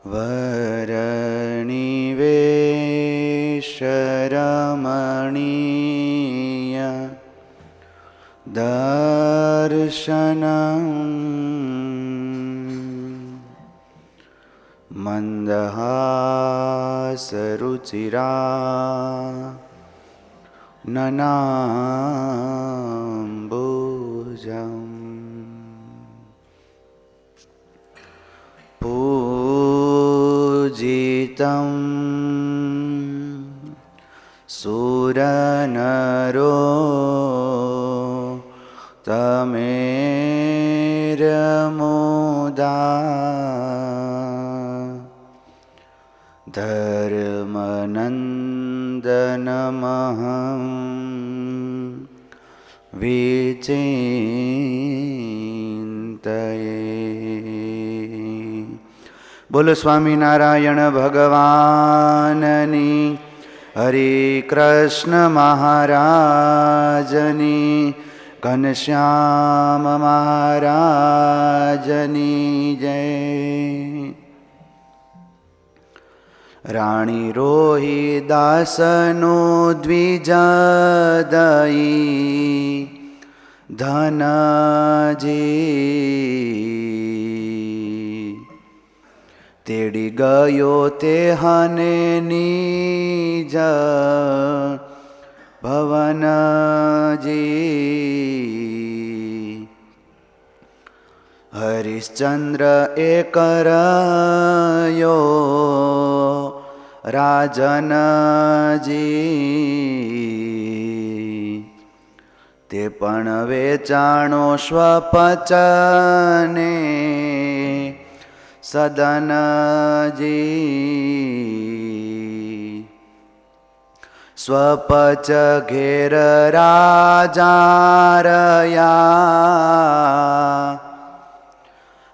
वरनिवेशरमणीय दर्शनम् मन्दहासरुचिरा ननाम्बुजम् पूजितं सुरनरो तमेरमुदा धर्मनन्दनमहं विचिन्तये। बोलो स्वामीनारायण भगवाननी, हरे कृष्ण महाराजनी, घनश्याम महाराजनी जय। राणी रोहिदासनो द्विजदयी धनजी तेड़ी गयो ते हने निज भवनजी। हरिश्चंद्र एक करयो राजनजी ते पण वेचाणो स्वपचने सदनजी। स्वपच घेर राजारया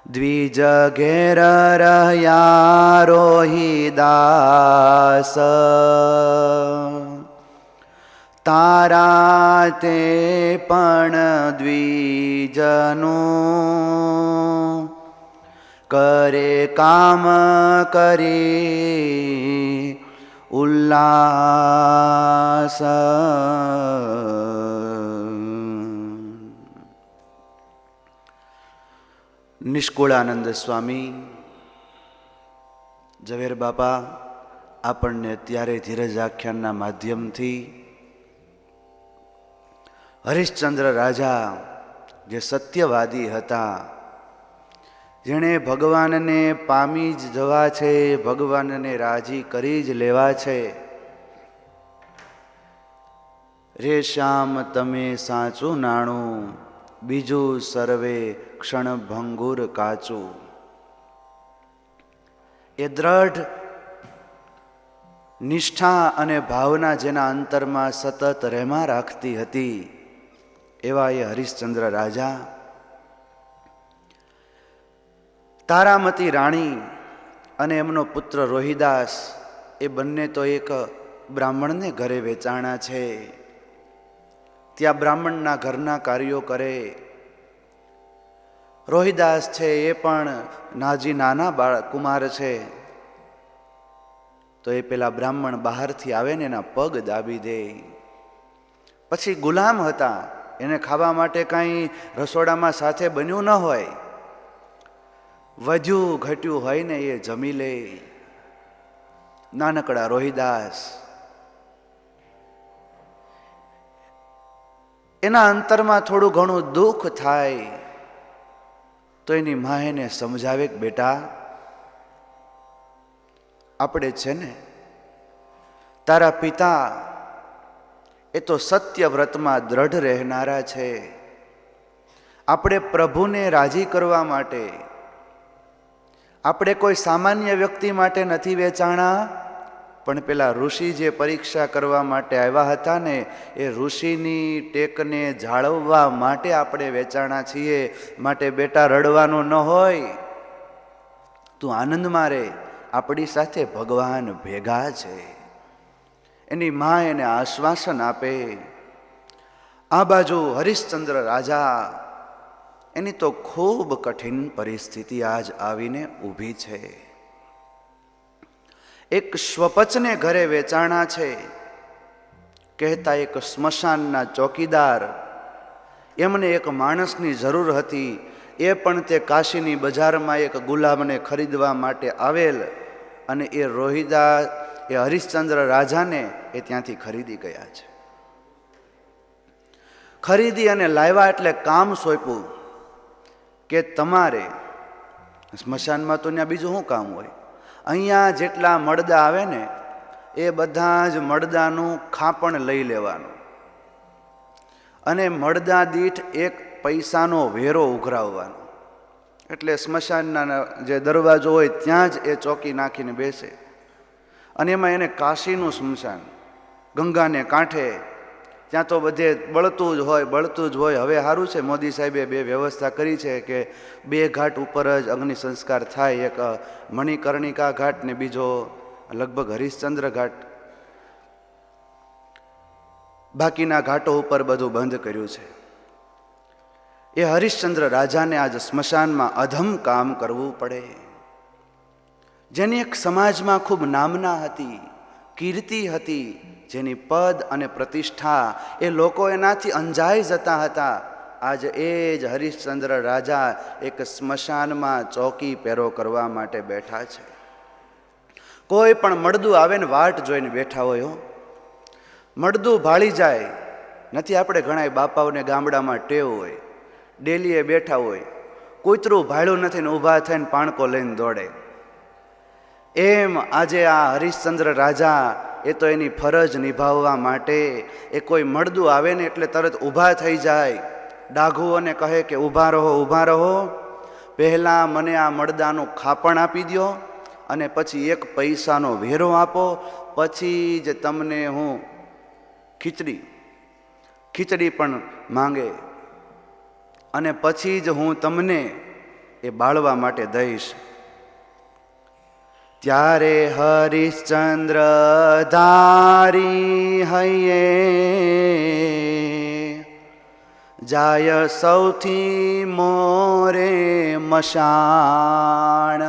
द्विज घेर रह्या रोहिदास तारा ते पण द्विजनो करे काम करे उल्लास। નિષ્કુળાનંદ સ્વામી ઝવેર બાપા આપણને અત્યારે ધીરજ આખ્યાનના માધ્યમથી હરિશ્ચંદ્ર રાજા જે સત્યવાદી હતા, જેણે ભગવાનને પામી જ જવા છે, ભગવાનને રાજી કરી જ લેવા છે, રે શ્યામ તમે સાચું નાણું બીજું સર્વે ક્ષણભંગુર કાચું, એ દ્રઢ નિષ્ઠા અને ભાવના જેના અંતરમાં સતત રહેમાં રાખતી હતી એવા એ હરિશ્ચંદ્ર રાજા તારામતી રાણી અને એમનો પુત્ર રોહિદાસ એ બંને તો એક બ્રાહ્મણને ઘરે વેચાણા છે. ત્યાં બ્રાહ્મણના ઘરના કાર્યો કરે. રોહિદાસ છે એ પણ નાજી નાના કુમાર છે, તો એ પેલા બ્રાહ્મણ બહારથી આવે ને એના પગ દાબી દે. પછી ગુલામ હતા, એને ખાવા માટે કાંઈ રસોડામાં સાથે બન્યું ન હોય, વધ્યું ઘટ્યું હોય ને એ જમી લે. નાનકડા રોહિદાસ એના અંતરમાં થોડું ઘણું દુઃખ થાય તો એની મા એને સમજાવે કે બેટા આપણે છે ને તારા પિતા એ તો સત્ય વ્રતમાં દ્રઢ રહેનારા છે. આપણે પ્રભુને રાજી કરવા માટે, આપણે કોઈ સામાન્ય વ્યક્તિ માટે નથી વેચાણા, પણ પેલા ઋષિ જે પરીક્ષા કરવા માટે આવ્યા હતા ને એ ઋષિની ટેકને જાળવવા માટે આપણે વેચાણા છીએ. માટે બેટા રડવાનું ન હોય, તું આનંદમાં રહે, આપણી સાથે ભગવાન ભેગા છે. એની મા એને આશ્વાસન આપે. આ બાજુ હરિશ્ચંદ્ર રાજા એની તો ખૂબ કઠિન પરિસ્થિતિ આજ આવીને ઊભી છે. એક સ્વપચને ઘરે વેચાણા છે. કહેતા એક સ્મશાનના ચોકીદાર, એમને એક માણસની જરૂર હતી. એ પણ તે કાશીની બજારમાં એક ગુલામને ખરીદવા માટે આવેલ અને એ રોહિદાસ એ હરિશ્ચંદ્ર રાજાને એ ત્યાંથી ખરીદી ગયા છે. ખરીદી અને લાવ્યા એટલે કામ સોંપ્યું કે તમારે સ્મશાનમાં તો ત્યાં બીજું શું કામ હોય, અહીંયા જેટલા મળદા આવે ને એ બધા જ મળદાનું ખાપણ લઈ લેવાનું અને મળદા દીઠ 1 પૈસાનો વેરો ઉઘરાવવાનો. એટલે સ્મશાનના જે દરવાજો હોય ત્યાં જ એ ચોકી નાખીને બેસે. અને એમાં એને કાશીનું સ્મશાન, ગંગાને કાંઠે, ત્યાં તો બધે બળતું જ હોય. હવે સારું છે, મોદી સાહેબે 2 વ્યવસ્થા કરી છે કે 2 ઘાટ ઉપર જ અગ્નિ સંસ્કાર થાય, એક મણિકર્ણિકા ઘાટ ને બીજો લગભગ હરિશ્ચંદ્ર ઘાટ. બાકીના ઘાટો ઉપર બધું બંધ કર્યું છે. એ હરિશ્ચંદ્ર રાજાને આજ સ્મશાનમાં અધમ કામ કરવું પડે. જેની એક સમાજમાં ખૂબ નામના હતી, કીર્તિ હતી, જેની પદ અને પ્રતિષ્ઠા એ લોકો એનાથી અંજાઈ જતા હતા. આજે એ જ હરિશ્ચંદ્ર રાજા એક સ્મશાનમાં ચોકી પહેરો કરવા માટે બેઠા છે. કોઈ પણ મળદું આવે ને વાટ જોઈને બેઠા હોય. મળદું ભાળી જાય નથી. આપણે ઘણા બાપાઓને ગામડામાં ટેવ હોય, ડેલીએ બેઠા હોય, કૂતરું ભાળ્યું નથી ને ઊભા થઈને પાણકો લઈને દોડે. એમ આજે આ હરિશ્ચંદ્ર રાજા એ તો એની ફરજ નિભાવવા માટે એ કોઈ મળદું આવે ને એટલે તરત ઊભા થઈ જાય. ડાઘુઓને કહે કે ઊભા રહો, પહેલાં મને આ મળદાનું ખાપણ આપી દો અને પછી 1 પૈસાનો વેરો આપો, પછી જ તમને હું ખીચડી પણ માંગે અને પછી જ હું તમને એ બાળવા માટે દઈશ. ત્યારે હરિશ્ચંદ્ર ધારી હૈયે જાય સૌથી મોરે મશાણ.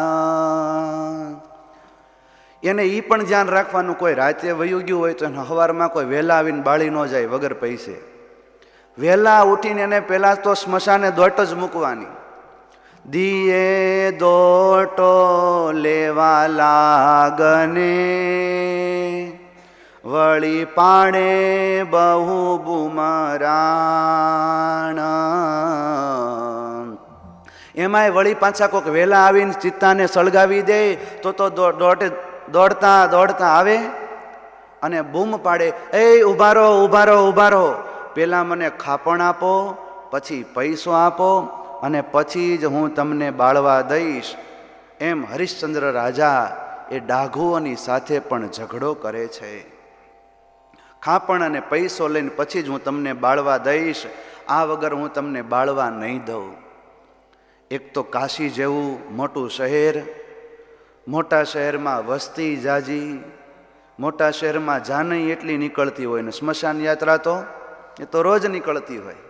એને એ પણ ધ્યાન રાખવાનું, કોઈ રાતે વયું ગયું હોય તો એને સવારમાં કોઈ વહેલા આવીને બાળી ન જાય વગર પૈસે. વહેલા ઉઠીને એને પહેલાં તો સ્મશાને દોટ જ મૂકવાની. દિયે દોટો લેવા લાગને વળી પાડે બહુ બુમરાણ. એમાંય વળી પાછા કોઈક વહેલા આવીને ચિત્તાને સળગાવી દે તો દોડતા આવે અને બૂમ પાડે, એ ઊભા રહો, પહેલાં મને ખાપણ આપો, પછી પૈસો આપો અને પછી જ હું તમને બાળવા દઈશ. એમ હરિશ્ચંદ્ર રાજા એ ડાઘુઓની સાથે પણ ઝઘડો કરે છે. ખાપણ અને પૈસો લઈને પછી જ હું તમને બાળવા દઈશ, આ વગર હું તમને બાળવા નહીં દઉં. એક તો કાશી જેવું મોટું શહેર, મોટા શહેરમાં વસ્તી જાજી, મોટા શહેરમાં જાનઈ એટલી નીકળતી હોય ને સ્મશાન યાત્રા તો એ તો રોજ નીકળતી હોય.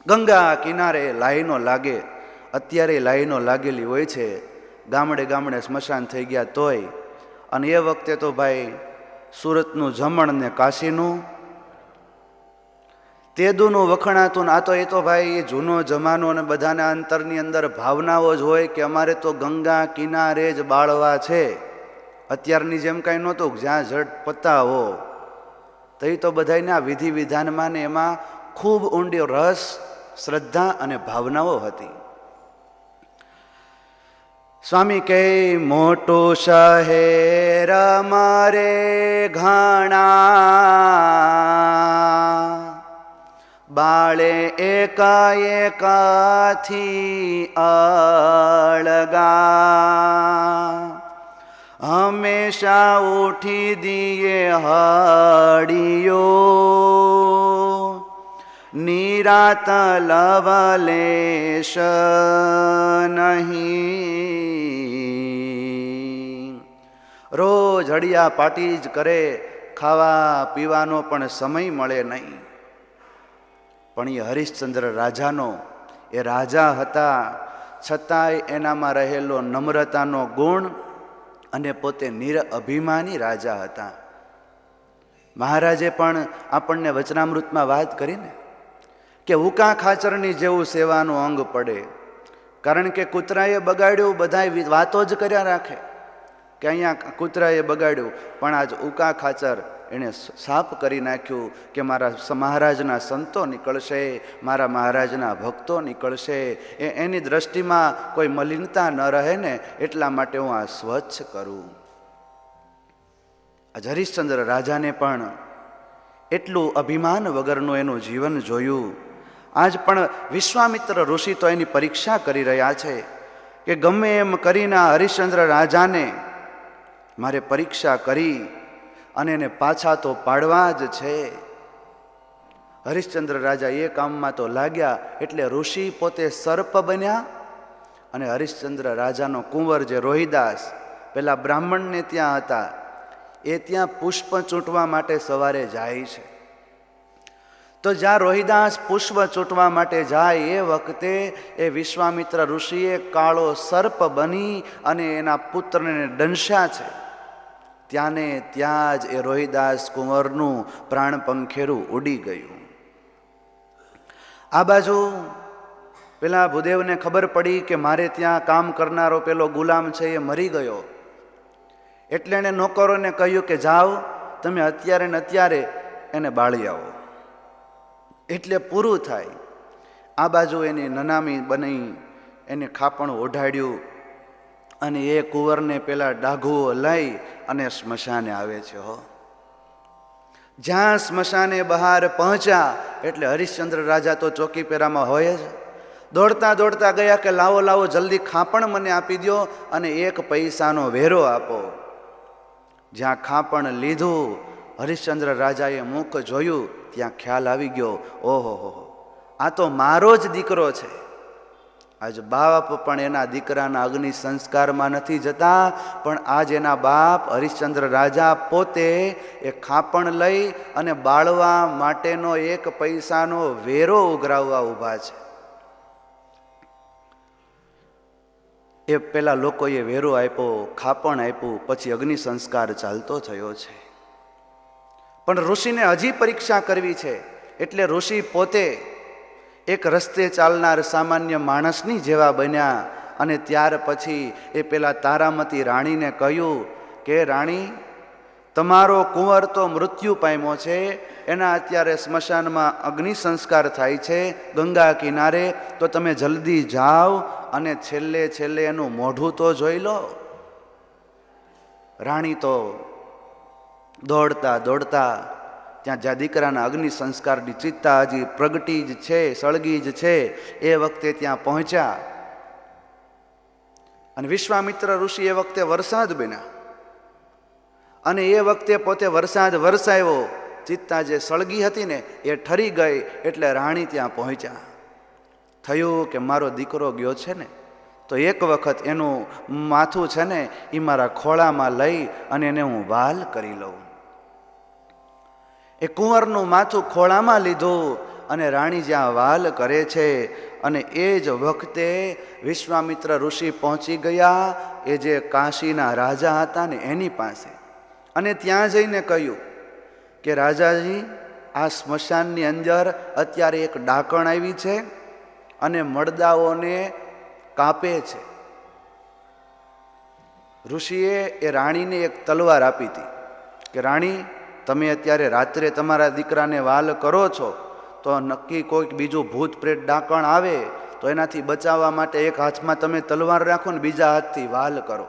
ગંગા કિનારે લાઈનો લાગે, અત્યારે લાઈનો લાગેલી હોય છે. ગામડે સ્મશાન થઈ ગયા તોય. અને એ વખતે તો ભાઈ સુરતનું જમણ ને કાશીનું તેદુનું વખણાતું. આ તો એ તો ભાઈ એ જૂનો જમાનો અને બધાના અંતરની અંદર ભાવનાઓ જ હોય કે અમારે તો ગંગા કિનારે જ બાળવા છે. અત્યારની જેમ કાંઈ નહોતું જ્યાં ઝટ પત્તા હો. તો એ તો બધાને આ વિધિ વિધાનમાં ને એમાં ખૂબ ઊંડી રસ, શ્રદ્ધા અને ભાવનાઓ હતી. સ્વામી કહે મોટું શહેર મારે ઘણા બાળે એકાએકાથી અળગા હંમેશા ઉઠી દીએ હડિયો નિરાત લવલેશ નહીં. રોજ હડિયા પાટી જ કરે, ખાવા પીવાનો પણ સમય મળે નહીં. પણ એ હરિશ્ચંદ્ર રાજાનો એ રાજા હતા છતાંય એનામાં રહેલો નમ્રતાનો ગુણ અને પોતે નિરઅભિમાની રાજા હતા. મહારાજે પણ આપણને વચનામૃતમાં વાત કરીને કે ઉકા ખાચરની જેવું સેવાનું અંગ પડે. કારણ કે કૂતરાએ બગાડ્યું, બધાય વાતો જ કર્યા રાખે કે અહીંયા કૂતરાએ બગાડ્યું, પણ આજ ઉકા ખાચર એણે સાફ કરી નાખ્યું કે મારા મહારાજના સંતો નીકળશે, મારા મહારાજના ભક્તો નીકળશે, એની દ્રષ્ટિમાં કોઈ મલિનતા ન રહે ને એટલા માટે હું આ સ્વચ્છ કરું. આજ હરિશ્ચંદ્ર રાજાને પણ એટલું અભિમાન વગરનું એનું જીવન જોયું. આજ પણ વિશ્વામિત્ર ઋષિ તો એની પરીક્ષા કરી રહ્યા છે કે ગમે એમ કરીને હરિશ્ચંદ્ર રાજાને મારે પરીક્ષા કરી અને એને પાછા તો પાડવા જ છે. હરિશ્ચંદ્ર રાજા એ કામમાં તો લાગ્યા એટલે ઋષિ પોતે સર્પ બન્યા અને હરિશ્ચંદ્ર રાજાનો કુંવર જે રોહિદાસ પેલા બ્રાહ્મણને ત્યાં હતા એ ત્યાં પુષ્પ ચૂંટવા માટે સવારે જાય છે. તો જ્યાં રોહિદાસ પુષ્પ ચૂંટવા માટે જાય એ વખતે એ વિશ્વામિત્ર ઋષિએ કાળો સર્પ બની અને એના પુત્રને દંશ્યા છે. ત્યાંને ત્યાં જ એ રોહિદાસ કુંવરનું પ્રાણ પંખેરું ઉડી ગયું. આ બાજુ પેલા ભૂદેવને ખબર પડી કે મારે ત્યાં કામ કરનારો પેલો ગુલામ છે એ મરી ગયો. એટલે એણે નોકરોને કહ્યું કે જાઓ તમે અત્યારે ને અત્યારે એને બાળી આવો એટલે પૂરું થાય. આ બાજુ એની નનામી બની એને ખાપણ ઓઢાડ્યું અને એ કુંવરને પેલા ડાઘુઓ લઈ અને સ્મશાને આવે છે. જ્યાં સ્મશાને બહાર પહોંચ્યા એટલે હરિશ્ચંદ્ર રાજા તો ચોકી પેરામાં હોય જ. દોડતા દોડતા ગયા કે લાવો લાવો જલ્દી ખાપણ મને આપી દો અને 1 પૈસાનો વેરો આપો. જ્યાં ખાપણ લીધું હરિશ્ચંદ્ર રાજાએ મુખ જોયું ત્યાં ખ્યાલ આવી ગયો, ઓહો હો આ તો મારો જ દીકરો છે. આજ બાપ પણ એના દીકરાના અગ્નિ સંસ્કારમાં નથી જતા, પણ આજ એના બાપ હરિશ્ચંદ્ર રાજા પોતે એ ખાપણ લઈ અને બાળવા માટેનો 1 પૈસાનો વેરો ઉઘરાવવા ઊભા છે. એ પેલા લોકોએ વેરો આપ્યો, ખાપણ આપ્યું, પછી અગ્નિ સંસ્કાર ચાલતો થયો છે. પણ ઋષિને હજી પરીક્ષા કરવી છે એટલે ઋષિ પોતે એક રસ્તે ચાલનાર સામાન્ય માણસની જેવા બન્યા અને ત્યાર પછી એ પેલા તારામતી રાણીને કહ્યું કે રાણી, તમારો કુંવર તો મૃત્યુ પામ્યો છે, એના અત્યારે સ્મશાનમાં અગ્નિ સંસ્કાર થાય છે ગંગા કિનારે, તો તમે જલ્દી જાઓ અને છેલ્લે છેલ્લે એનું મોઢું તો જોઈ લો. રાણી તો દોડતા દોડતા ત્યાં જ્યાં દીકરાના અગ્નિ સંસ્કારની ચિત્તા હજી પ્રગટી જ છે, સળગી જ છે, એ વખતે ત્યાં પહોંચ્યા. અને વિશ્વામિત્ર ઋષિ એ વખતે વરસાદ બન્યા અને એ વખતે પોતે વરસાદ વરસાવ્યો. ચિત્તા જે સળગી હતી ને એ ઠરી ગઈ એટલે રાણી ત્યાં પહોંચ્યા. થયું કે મારો દીકરો ગયો છે ને તો એક વખત એનું માથું છે ને એ મારા ખોળામાં લઈ અને એને હું વાલ કરી લઉં. એ કુંવરનું માથું ખોળામાં લીધું અને રાણી જ્યાં વાલ કરે છે અને એ જ વખતે વિશ્વામિત્ર ઋષિ પહોંચી ગયા એ જે કાશીના રાજા હતા ને એની પાસે, અને ત્યાં જઈને કહ્યું કે રાજાજી, આ સ્મશાનની અંદર અત્યારે એક ડાકણ આવી છે અને મરદાઓને કાપે છે. ઋષિએ એ રાણીને એક તલવાર આપી હતી કે રાણી, તમે અત્યારે રાત્રે તમારા દીકરાને વાલ કરો છો તો નક્કી કોઈક બીજું ભૂત પ્રેત ડાકણ આવે તો એનાથી બચાવવા માટે એક હાથમાં તમે તલવાર રાખો ને બીજા હાથથી વાલ કરો.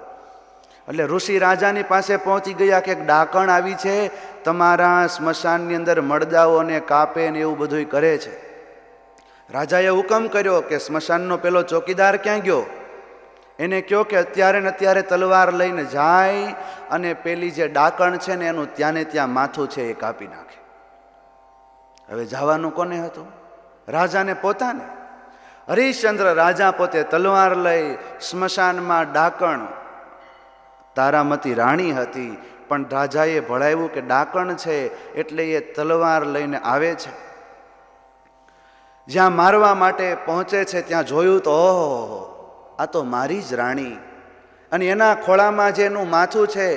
એટલે ઋષિ રાજાની પાસે પહોંચી ગયા કે એક ડાકણ આવી છે, તમારા સ્મશાનની અંદર મરદાઓને કાપે ને એવું બધું કરે છે. રાજાએ હુકમ કર્યો કે સ્મશાનનો પેલો ચોકીદાર ક્યાં ગયો, એને કહો કે અત્યારે ને અત્યારે તલવાર લઈને જાય અને પેલી જે ડાકણ છે ને એનું ત્યાં ને ત્યાં માથું છે એ કાપી નાખે. હવે જવાનું કોને હતું? રાજાને પોતાને. હરિશ્ચંદ્ર રાજા પોતે તલવાર લઈ સ્મશાનમાં, ડાકણ તારામતી રાણી હતી પણ રાજાએ ભળાવ્યું કે ડાકણ છે એટલે એ તલવાર લઈને આવે છે. જ્યાં મારવા માટે પહોંચે છે ત્યાં જોયું તો ઓહો, આ તો મારી જ રાણી. અને એના ખોળામાં જેનું માથું છે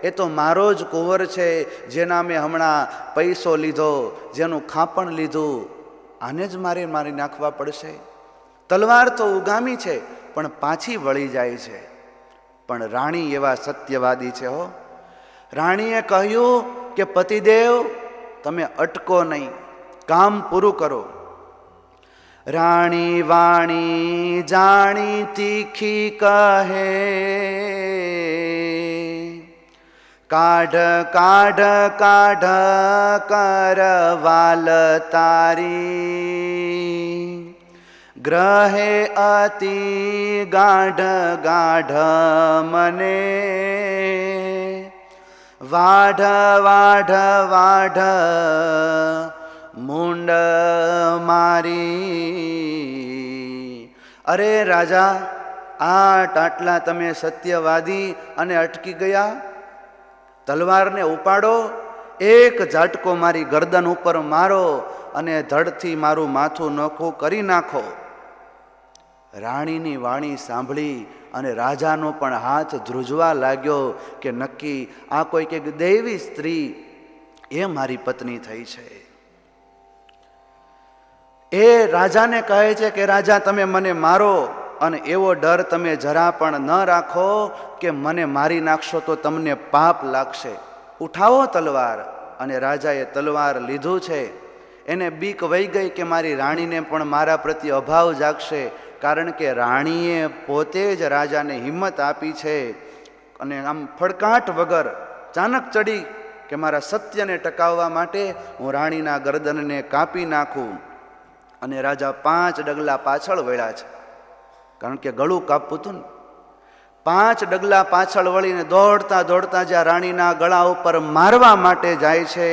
એ તો મારો જ કુંવર છે, જેના મેં હમણાં પૈસો લીધો, જેનું ખાપણ લીધું, આને જ મારી નાખવા પડશે. તલવાર તો ઉગામી છે પણ પાછી વળી જાય છે. પણ રાણી એવા સત્યવાદી છે હો. રાણીએ કહ્યું કે પતિદેવ તમે અટકો નહીં, કામ પૂરું કરો. રાણી વાણી જાણી તીખી કહે, કાઢ કાઢ કાઢ કરવાલ તારી, ગ્રહે અતિ ગાઢ ગાઢ મને, વાઢ વાઢ વાઢ મુંડ મારી. અરે રાજા, આટલા તમે સત્યવાદી અને અટકી ગયા? તલવારને ઉપાડો, એક ઝાટકો મારી ગરદન ઉપર મારો અને ધડથી મારું માથું નોખું કરી નાખો. રાણીની વાણી સાંભળી અને રાજાનો પણ હાથ ધ્રુજવા લાગ્યો કે નક્કી આ કોઈ કે દેવી સ્ત્રી એ મારી પત્ની થઈ છે. એ રાજાને કહે છે કે રાજા તમે મને મારો, અને એવો ડર તમે જરા પણ ન રાખો કે મને મારી નાખશો તો તમને પાપ લાગશે. ઉઠાવો તલવાર. અને રાજાએ તલવાર લીધું છે. એને બીક વહી ગઈ કે મારી રાણીને પણ મારા પ્રત્યે અભાવ જાગશે, કારણ કે રાણીએ પોતે જ રાજાને હિંમત આપી છે. અને આમ ફડકાટ વગર ચાનક ચડી કે મારા સત્યને ટકાવવા માટે હું રાણીના ગરદનને કાપી નાખું. અને રાજા 5 ડગલા પાછળ વળ્યા છે, કારણ કે ગળું કાપવું હતું ને. 5 ડગલા પાછળ વળીને દોડતા દોડતા જ્યાં રાણીના ગળા ઉપર મારવા માટે જાય છે,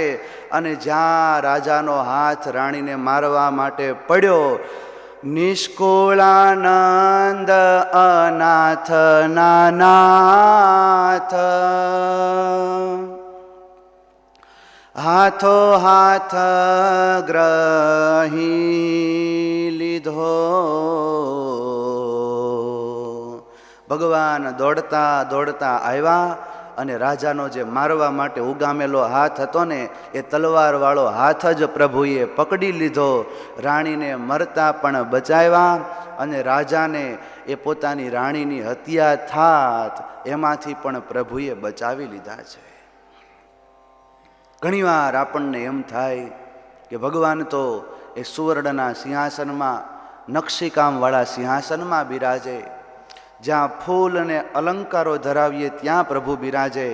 અને જ્યાં રાજાનો હાથ રાણીને મારવા માટે પડ્યો, નિષ્કુળાનંદ અનાથ નાનાથ હાથો હાથ ગ્રહી લીધો. ભગવાન દોડતા દોડતા આવ્યા અને રાજાનો જે મારવા માટે ઉગામેલો હાથ હતો ને એ તલવારવાળો હાથ જ પ્રભુએ પકડી લીધો. રાણીને મરતા પણ બચાવ્યા અને રાજાને એ પોતાની રાણીની હત્યા થાત એમાંથી પણ પ્રભુએ બચાવી લીધા છે. ઘણીવાર આપણને એમ થાય કે ભગવાન તો એ સુવર્ણના સિંહાસનમાં, નકશીકામવાળા સિંહાસનમાં બિરાજે, જ્યાં ફૂલ અને અલંકારો ધરાવીએ ત્યાં પ્રભુ બિરાજે.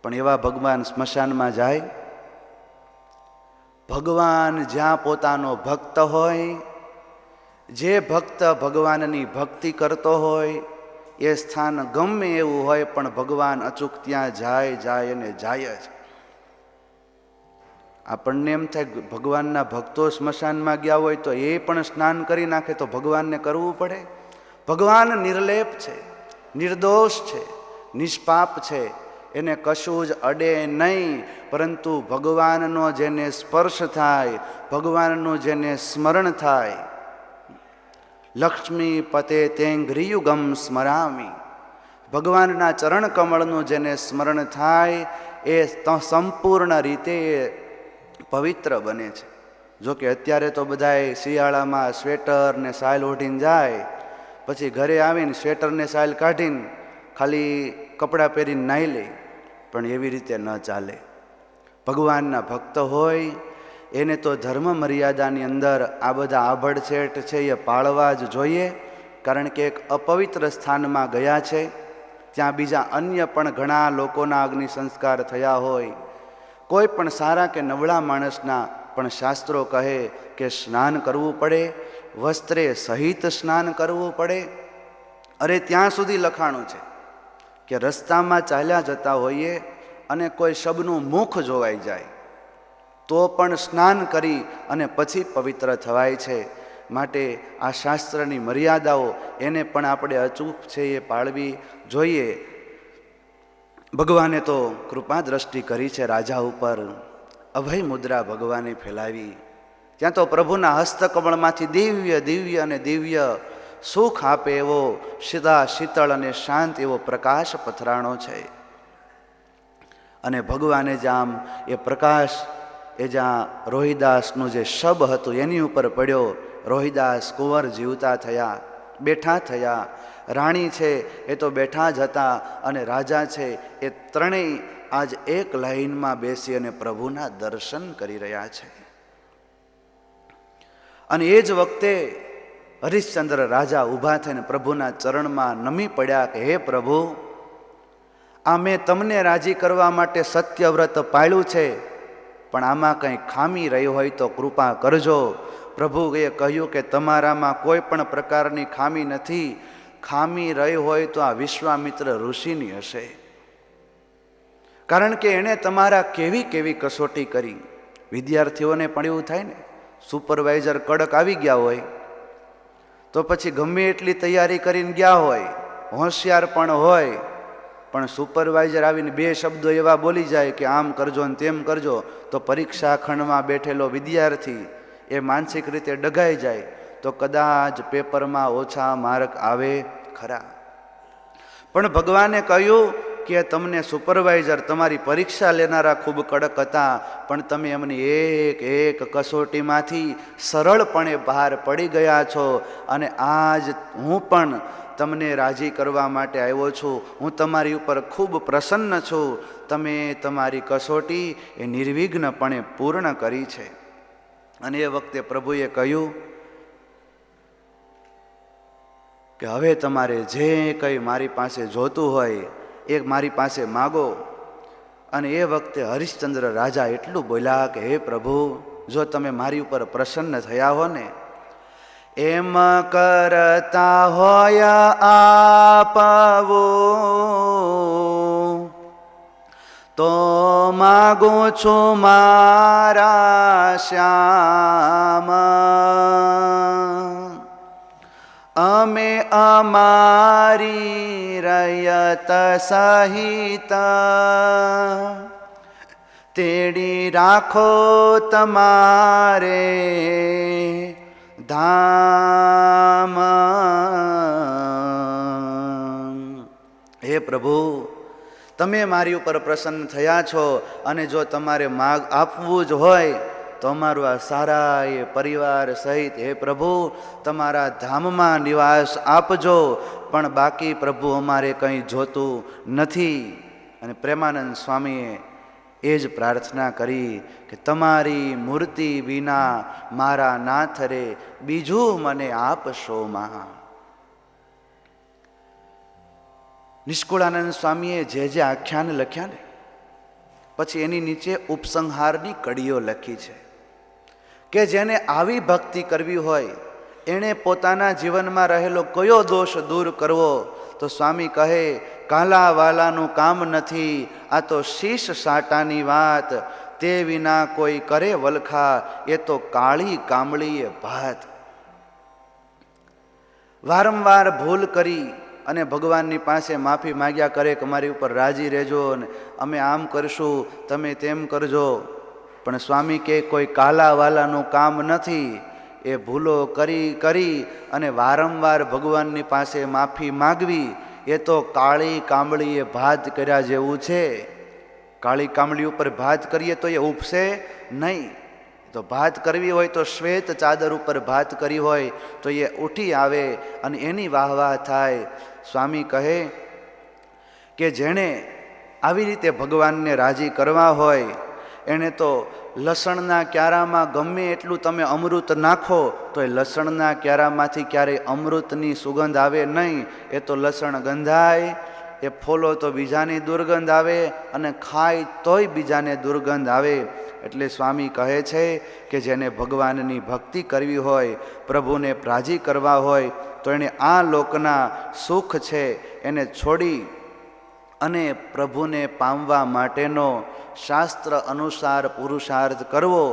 પણ એવા ભગવાન સ્મશાનમાં જાય? ભગવાન જ્યાં પોતાનો ભક્ત હોય, જે ભક્ત ભગવાનની ભક્તિ કરતો હોય, એ સ્થાન ગમે એવું હોય પણ ભગવાન અચૂક ત્યાં જાય અને જાય જ. આપણને એમ થાય ભગવાનના ભક્તો સ્મશાનમાં ગયા હોય તો એ પણ સ્નાન કરી નાખે તો ભગવાનને કરવું પડે? ભગવાન નિર્લેપ છે, નિર્દોષ છે, નિષ્પાપ છે, એને કશું જ અડે નહીં. પરંતુ ભગવાનનો જેને સ્પર્શ થાય, ભગવાનનું જેને સ્મરણ થાય, લક્ષ્મી પતે તેંઘ્રિયુગમ સ્મરામી, ભગવાનના ચરણ કમળનું જેને સ્મરણ થાય એ સંપૂર્ણ રીતે પવિત્ર બને છે. જોકે અત્યારે તો બધાય શિયાળામાં સ્વેટર ને સાયલ ઓઢીને જાય, પછી ઘરે આવીને સ્વેટરને સાયલ કાઢીને ખાલી કપડાં પહેરીને નાહી લે. પણ એવી રીતે ન ચાલે. ભગવાનના ભક્ત હોય એને તો ધર્મ મર્યાદાની અંદર આ બધા આભડછેટ છે એ પાળવા જ જોઈએ. કારણ કે એક અપવિત્ર સ્થાનમાં ગયા છે, ત્યાં બીજા અન્ય પણ ઘણા લોકોના અગ્નિ સંસ્કાર થયા હોય. કોઈ પણ સારા કે નબળા માણસના પણ શાસ્ત્રો કહે કે સ્નાન કરવું પડે, વસ્ત્રે સહિત સ્નાન કરવું પડે. અરે ત્યાં સુધી લખાણું છે કે રસ્તામાં ચાલ્યા જતા હોઈએ અને કોઈ શબનું મુખ જોવાઈ જાય તો પણ સ્નાન કરી અને પછી પવિત્ર થવાય છે. માટે આ શાસ્ત્રની મર્યાદાઓ એને પણ આપણે અચૂક છે એ પાળવી જોઈએ. ભગવાને તો કૃપા દ્રષ્ટિ કરી છે રાજા ઉપર. અભય મુદ્રા ભગવાને ફેલાવી. ત્યાં તો પ્રભુના હસ્તકમળમાંથી દિવ્ય દિવ્ય અને દિવ્ય સુખ આપે એવો સીધા શીતળ અને શાંત એવો પ્રકાશ પથરાણો છે. અને ભગવાને જ આમ એ પ્રકાશ એ જ્યાં રોહિદાસનું જે શબ હતું એની ઉપર પડ્યો. રોહિદાસ કુંવર જીવતા થયા, બેઠા થયા. રાણી છે એ તો બેઠા જ હતા, અને રાજા છે એ ત્રણેય આજ એક લાઈનમાં બેસી અને પ્રભુના દર્શન કરી રહ્યા છે. અને એ જ વખતે હરિશ્ચંદ્ર રાજા ઊભા થઈને પ્રભુના ચરણમાં નમી પડ્યા કે હે પ્રભુ, આ મેં તમને રાજી કરવા માટે સત્યવ્રત પાળ્યું છે, પણ આમાં કંઈ ખામી રહી હોય તો કૃપા કરજો. પ્રભુએ કહ્યું કે તમારામાં કોઈ પણ પ્રકારની ખામી નથી. ખામી રહી હોય તો આ વિશ્વામિત્ર ઋષિની હશે, કારણ કે એણે તમારા કેવી કેવી કસોટી કરી. વિદ્યાર્થીઓને પણ એવું થાય ને, સુપરવાઇઝર કડક આવી ગયા હોય તો પછી ગમે એટલી તૈયારી કરીને ગયા હોય, હોશિયાર પણ હોય, પણ સુપરવાઇઝર આવીને બે શબ્દો એવા બોલી જાય કે આમ કરજો ને તેમ કરજો, તો પરીક્ષા ખંડમાં બેઠેલો વિદ્યાર્થી એ માનસિક રીતે ડઘાઈ જાય તો કદાચ પેપરમાં ઓછા માર્ક આવે ખરા. પણ ભગવાને કહ્યું કે તમને સુપરવાઇઝર તમારી પરીક્ષા લેનારા ખૂબ કડક હતા, પણ તમે એમની એક એક કસોટીમાંથી સરળપણે બહાર પડી ગયા છો. અને આજ હું પણ તમને રાજી કરવા માટે આવ્યો છું. હું તમારી ઉપર ખૂબ પ્રસન્ન છું. તમે તમારી કસોટી એ નિર્વિઘ્નપણે પૂર્ણ કરી છે. અને એ વખતે પ્રભુએ કહ્યું કે હવે તમારે જે કંઈ મારી પાસે જોતું હોય એ મારી પાસે માગો. અને એ વખતે હરિશ્ચંદ્ર રાજા એટલું બોલ્યા કે હે પ્રભુ, જો તમે મારી ઉપર પ્રસન્ન થયા હો ને, એમ કરતા હોય આપવું તો માગું છું મારા શ્યામ. અમે અમારી રયત સહિત તેડી રાખો તમારે ધામ. હે પ્રભુ, તમે મારી ઉપર પ્રસન્ન થયા છો, અને જો તમારે માગ આપવું જ હોય તો અમારું આ સારા એ પરિવાર સહિત હે પ્રભુ તમારા ધામમાં નિવાસ આપજો. પણ બાકી પ્રભુ અમારે કંઈ જોતું નથી. અને પ્રેમાનંદ સ્વામીએ એ જ પ્રાર્થના કરી કે તમારી મૂર્તિ વિના મારા નાથ રે બીજું મને આપશો માં. નિષ્કુળાનંદ સ્વામીએ જે જે આખ્યાન લખ્યા ને, પછી એની નીચે ઉપસંહારની કડીઓ લખી છે કે જેને આવી ભક્તિ કરવી હોય એણે પોતાના જીવનમાં રહેલો કયો દોષ દૂર કરવો. તો સ્વામી કહે, કાલા વાલાનું કામ નથી, આ તો શીશ સાટાની વાત. તે વિના કોઈ કરે વલખા, એ તો કાળી કામળીએ ભાત. વારંવાર ભૂલ કરી અને ભગવાનની પાસે માફી માગ્યા કરે કે મારી ઉપર રાજી રહેજો ને અમે આમ કરશું, તમે તેમ કરજો. પણ સ્વામી કે કોઈ કાલાવાલાનું કામ નથી. એ ભૂલો કરી કરી અને વારંવાર ભગવાનની પાસે માફી માગવી એ તો કાળી કામળીએ ભાત કર્યા જેવું છે. કાળી કામળી ઉપર ભાત કરીએ તો એ ઉપસે નહીં. તો ભાત કરવી હોય તો શ્વેત ચાદર ઉપર ભાત કરી હોય તો એ ઉઠી આવે અને એની વાહવાહ થાય. સ્વામી કહે કે જેણે આવી રીતે ભગવાનને રાજી કરવા હોય એણે તો લસણના ક્યારામાં ગમે એટલું તમે અમૃત નાખો તો એ લસણના ક્યારામાંથી ક્યારેય અમૃતની સુગંધ આવે નહીં. એ તો લસણ ગંધાય, એ ફોલો તો બીજાની દુર્ગંધ આવે, અને ખાય તોય બીજાને દુર્ગંધ આવે. એટલે સ્વામી કહે છે કે જેને ભગવાનની ભક્તિ કરવી હોય, પ્રભુને રાજી કરવા હોય, તો એણે આ લોકના સુખ છે એને છોડી અને પ્રભુને પામવા માટેનો શાસ્ત્ર અનુસાર પુરુષાર્થ કરવો.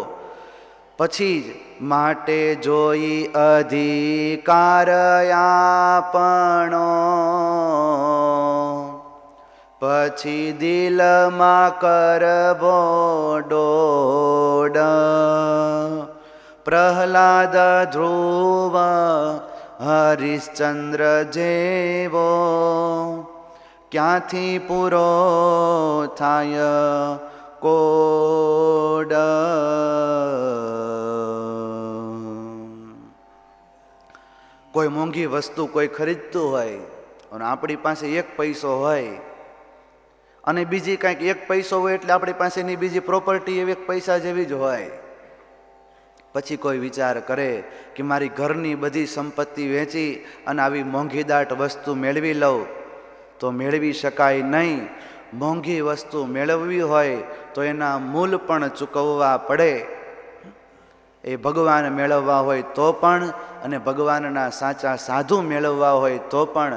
પછી જ માટે જોઈ અધિકાર આપણો, પછી દિલમાં કરવો ડોડ. પ્રહલાદ ધ્રુવ હરિશ્ચંદ્ર જેવો ક્યાંથી પૂરો થાય કોડ. કોઈ મોંઘી વસ્તુ કોઈ ખરીદતું હોય અને આપણી પાસે 1 પૈસો હોય અને બીજી કાંઈક 1 પૈસો હોય એટલે આપણી પાસેની બીજી પ્રોપર્ટી એવી 1 પૈસા જેવી જ હોય. પછી કોઈ વિચાર કરે કે મારી ઘરની બધી સંપત્તિ વેચી અને આવી મોંઘીદાટ વસ્તુ મેળવી લઉં, તો મેળવી શકાય નહીં. મોંઘી વસ્તુ મેળવવી હોય તો એના મૂલ પણ ચૂકવવા પડે. એ ભગવાન મેળવવા હોય તો પણ અને ભગવાનના સાચા સાધુ મેળવવા હોય તો પણ.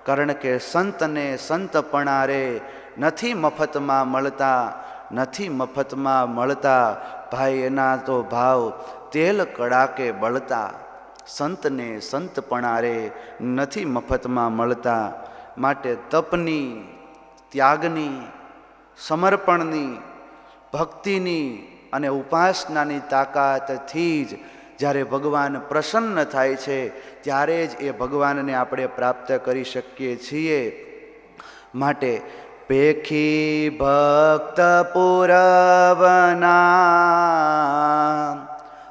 કારણ કે સંતને સંતપણા રે નથી મફતમાં મળતા, નથી મફતમાં મળતા ભાઈ, એના તો ભાવ તેલ કડાકે બળતા. સંતને સંતપણા રે નથી મફતમાં મળતા. માટે તપની, ત્યાગની, સમર્પણની, ભક્તિની અને ઉપાસનાની તાકાતથી જ જ્યારે ભગવાન પ્રસન્ન થાય છે ત્યારે જ એ ભગવાનને આપણે પ્રાપ્ત કરી શકીએ છીએ. માટે પેખી ભક્ત પુરવના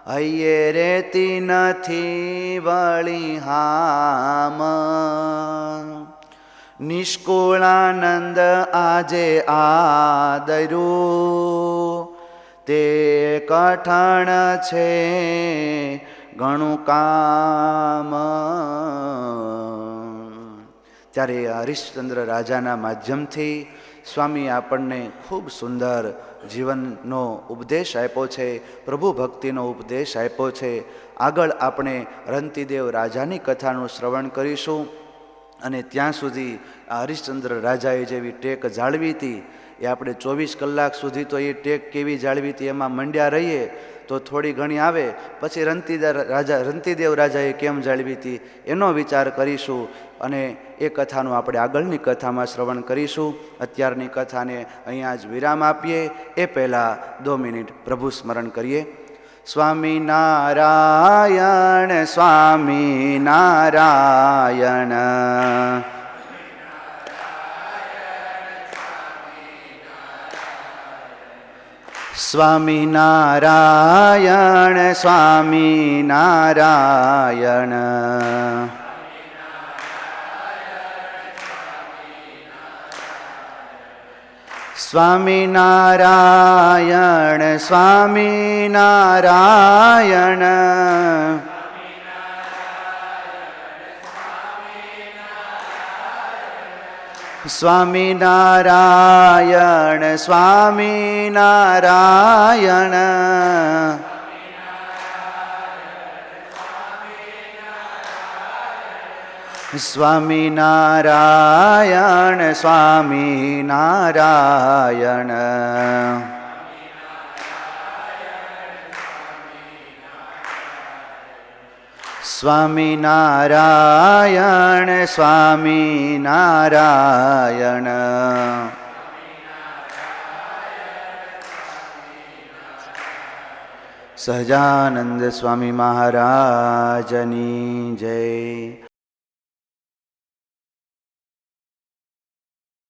હૈયે રેતી નથી વળી હામ. નિષ્કુળાનંદ આજે આદર્યું તે કઠણ છે ઘણું કામ. ત્યારે હરિશ્ચંદ્ર રાજાના માધ્યમથી સ્વામી આપણને ખૂબ સુંદર જીવનનો ઉપદેશ આપ્યો છે, પ્રભુ ભક્તિનો ઉપદેશ આપ્યો છે. આગળ આપણે રંતીદેવ રાજાની કથાનું શ્રવણ કરીશું. અને ત્યાં સુધી આ હરિશ્ચંદ્ર રાજાએ જેવી ટેક જાળવી હતી એ આપણે 24 કલાક સુધી તો એ ટેક કેવી જાળવી હતી એમાં મંડ્યા રહીએ તો થોડી ઘણી આવે. પછી રંતીદેવ રાજાએ કેમ જાળવી હતી એનો વિચાર કરીશું અને એ કથાનું આપણે આગળની કથામાં શ્રવણ કરીશું. અત્યારની કથાને અહીંયા જ વિરામ આપીએ એ પહેલાં 2 મિનિટ પ્રભુ સ્મરણ કરીએ. સ્વામિનારાયણ સ્વામિનારાયણ સ્વામિનારાયણ સ્વામિનારાયણ સ્વામિનારાયણ સ્વામિનારાયણ સ્વામિનારાયણ સ્વામિનારાયણ સ્વામિનારાયણ સ્વામિનારાયણ સ્વામિનારાયણ સ્વામિનારાયણ સહજાનંદ સ્વામી મહારાજની જય.